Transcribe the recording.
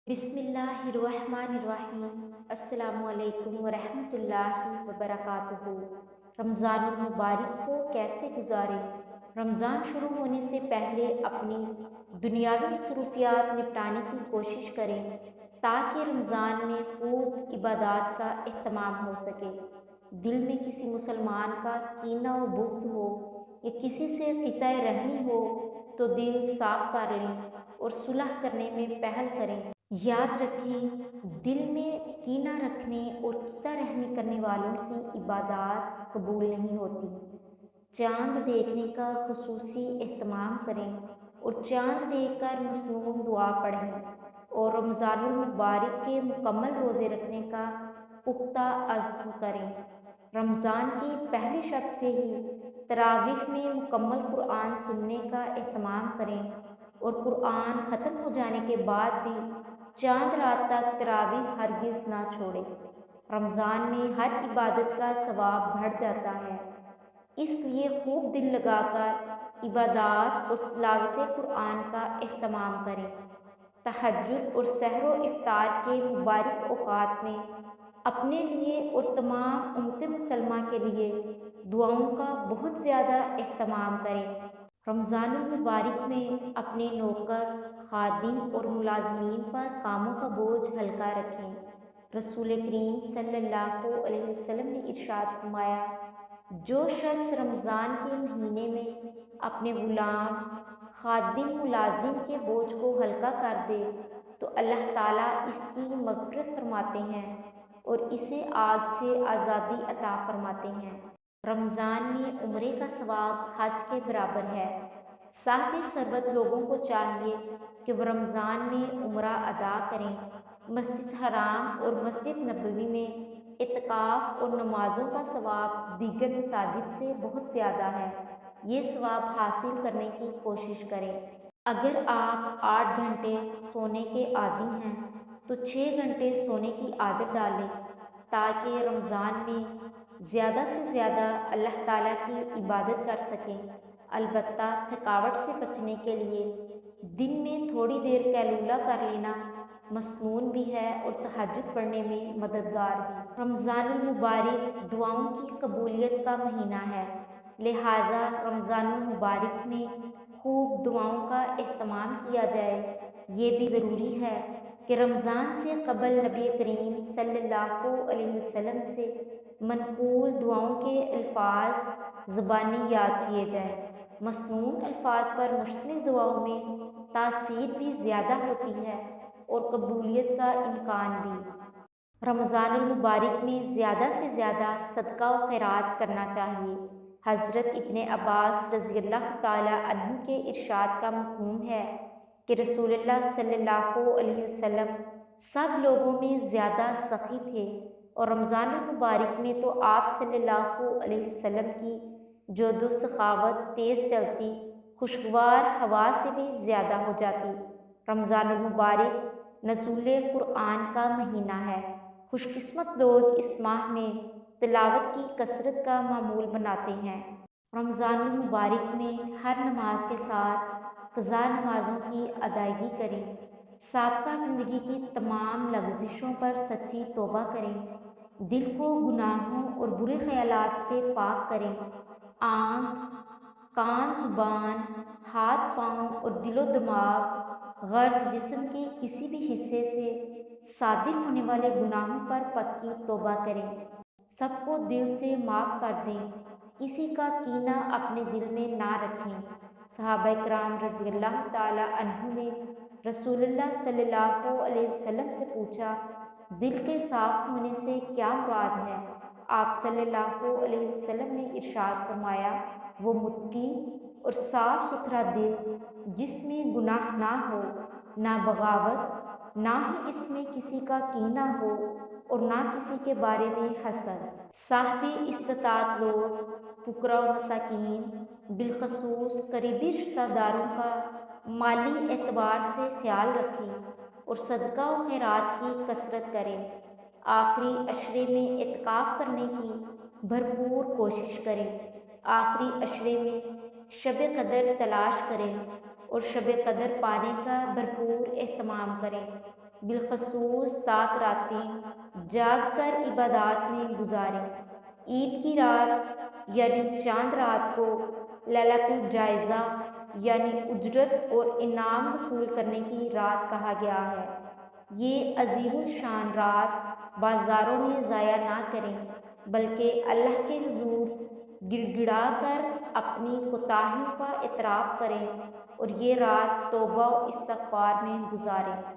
बिस्मिल्लाहिर्रहमानिर्रहीम। अस्सलामु अलैकुम वरहमतुल्लाहि वबरकातुहू। रमज़ानुल मुबारक को कैसे गुजारें? रमज़ान शुरू होने से पहले अपनी दुनियावी मसरूफियात निपटाने की कोशिश करें ताकि रमज़ान में खूब इबादत का एहतमाम हो सके। दिल में किसी मुसलमान का कीना व बुग़्ज़ हो या किसी से क़िताए रहमी हो तो दिल साफ़ कर लें और सुलह करने में पहल करें। याद रखें, दिल में कीना रखने और क़िता रहमी करने वालों की इबादत कबूल नहीं होती। चाँद देखने का खुसूसी एहतमाम करें और चाँद देखकर मसनून दुआ पढ़ें और रमज़ानुल मुबारक के मुकम्मल रोज़े रखने का पुख्ता अज़्म करें। रमज़ान की पहली शब से ही तरावीह में मुकम्मल कुरान सुनने का एहतमाम करें और कुरान ख़त्म हो जाने के बाद भी चाँद रात तक तरावीह हरगिज़ ना छोड़ें। रमज़ान में हर इबादत का सवाब बढ़ जाता है, इसलिए खूब दिल लगाकर इबादत और तिलावत कुरान का एहतमाम करें। तहज्जुद और सहर व इफ्तार के मुबारक औक़ात में अपने लिए और तमाम उम्मत मुसलमा के लिए दुआओं का बहुत ज़्यादा एहतमाम करें। रमज़ानुल मुबारक में अपने नौकर, खादिम और मुलाज़मीन पर कामों का बोझ हल्का रखें। रसूल करीम सल्लल्लाहु अलैहि वसल्लम ने इरशाद फरमाया, जो शख्स रमज़ान के महीने में अपने गुलाम, खादिम, मुलाजिम के बोझ को हल्का कर दे तो अल्लाह ताला इसकी मग़फ़िरत फरमाते हैं और इसे आग से आज़ादी अता फरमाते हैं। रमज़ान में उम्रे का सवाब हज के बराबर है। साथ सरबत लोगों को चाहिए कि वह रमज़ान में उम्रा अदा करें। मस्जिद हराम और मस्जिद नबवी में इत्काफ़ और नमाज़ों का सवाब दीगर मसाजिद से बहुत ज़्यादा है। ये सवाब हासिल करने की कोशिश करें। अगर आप 8 घंटे सोने के आदी हैं तो 6 घंटे सोने की आदत डालें ताकि रमज़ान में ज़्यादा से ज़्यादा अल्लाह ताला की इबादत कर सकें। अलबत्ता थकावट से बचने के लिए दिन में थोड़ी देर कैलूला कर लेना मसनून भी है और तहज्जुद पढ़ने में मददगार भी। रमज़ानुल मुबारक दुआओं की कबूलियत का महीना है, लिहाजा रमज़ानुल मुबारक में खूब दुआओं का एहतमाम किया जाए। ये भी ज़रूरी है कि रमज़ान से क़बल नबी करीम सल्लल्लाहु अलैहि वसल्लम से मनक़ूल दुआओं के अल्फाज ज़बानी याद किए जाएँ। मसनून अल्फाज पर मुश्तमिल दुआओं में तासीर भी ज़्यादा होती है और कबूलियत का इम्कान भी। रमज़ानुल मुबारक में ज़्यादा से ज़्यादा सदका व खैरात करना चाहिए। हज़रत इब्ने अब्बास रज़ियल्लाहु ताला अन्हु के इरशाद का मफ़हूम है कि रसूलुल्लाह सल्लल्लाहु अलैहि वसल्लम सब लोगों में ज़्यादा सख़ी थे और रमज़ानुल मुबारक में तो आप सल्लल्लाहु अलैहि वसल्लम की जोदो सखावत तेज़ चलती, खुशगवार हवा से भी ज़्यादा हो जाती। रमज़ानुल मुबारक नज़ूले कुरान का महीना है। खुशकिस्मत लोग इस माह में तिलावत की कसरत का मामूल बनाते हैं। रमज़ानुल मुबारक में हर नमाज के साथ क़ज़ा नमाज़ों की अदायगी करें। साबका ज़िंदगी की तमाम लग़ज़िशों पर सच्ची तौबा करें। दिल को गुनाहों और बुरे ख़यालात से पाक करें। आँख, कान, ज़ुबान, हाथ, पाँव और दिलो दिमाग गर्ज़ जिस्म के किसी भी हिस्से से सादिर होने वाले गुनाहों पर पक्की तौबा करें। सबको दिल से माफ़ कर दें। किसी का कीना अपने दिल में ना रखें। सहाबा किराम रज़ियल्लाहु ताला अन्हु ने रसूलुल्लाह सल्लल्लाहु अलैहि वसल्लम से पूछा, दिल के साफ़ होने से क्या मुराद है? आप सल्लल्लाहु अलैहि वसल्लम ने इरशाद फरमाया, वो मुत्की और साफ़ सुथरा दिल जिसमें गुनाह ना हो, ना बगावत, ना ही इसमें किसी का कीना हो और ना किसी के बारे में हसद। साहिबे इस्तिताअत लोग, फुकरा व मसाकीन, बिलखसूस करीबी रिश्तेदारों का माली एतबार से ख्याल रखें और सदका व खैरात की कसरत करें। आखिरी अशरे में इत्काफ़ करने की भरपूर कोशिश करें। आखिरी अशरे में शब कदर तलाश करें और शब कदर पाने का भरपूर एहतमाम करें। بالخصوص تاک راتیں جاگ کر عبادات میں گزاریں۔ عید کی رات یعنی چاند رات کو لیلۃ الجائزہ یعنی اجرت اور انعام وصول کرنے کی رات کہا گیا ہے۔ یہ عظیم الشان رات بازاروں میں ضائع نہ کریں بلکہ اللہ کے حضور گڑ گڑا کر اپنی کوتاہیوں کا اعتراف کریں اور یہ رات توبہ و استغفار میں گزاریں۔